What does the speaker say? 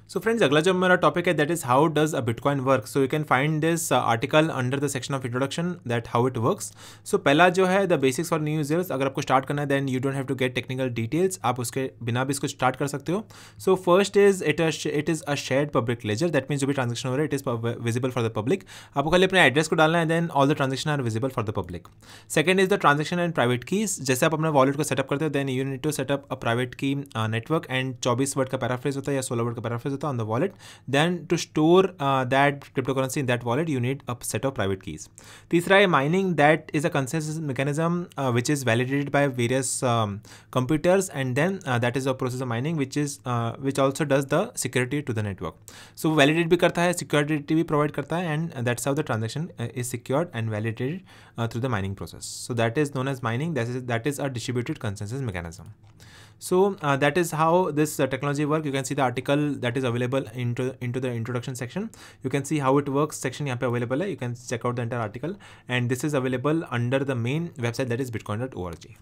So friends, अगला जो मेरा टॉपिक है that is how does a bitcoin work. So you can find this article under the section of introduction that how it works. So पहला जो है the basics for new users. अगर आपको start करना है then you don't have to get technical details, आप उसके बिना भी इसको स्टार्ट कर सकते हो. So first is it is a shared public ledger. That means जो भी ट्रांजेक्शन हो रहा है it is visible for the public. आपको खाली अपने एड्रेस को डालना है then all the transaction are visible for the public. Second is the transaction and private keys. जैसे आप अपना वॉलेट को सेटअप करते हो then you need to setup a private key network and 24 word का पैराफ्रेज होता है या 16 वर्ड का पैराफ्रेज होता है on the wallet. Then to store that cryptocurrency in that wallet, you need a set of private keys. तीसरा है mining. That is a consensus mechanism which is validated by various computers, and then that is a process of mining which also does the security to the network. So validate भी करता है, security भी provide करता है, and that's how the transaction is secured and validated through the mining process. So that is known as mining. That is a distributed consensus mechanism. So that is how this technology work. You can see the article that is available into the introduction section. You can see how it works section यहाँ पे available है. You can check out the entire article, and this is available under the main website that is bitcoin.org.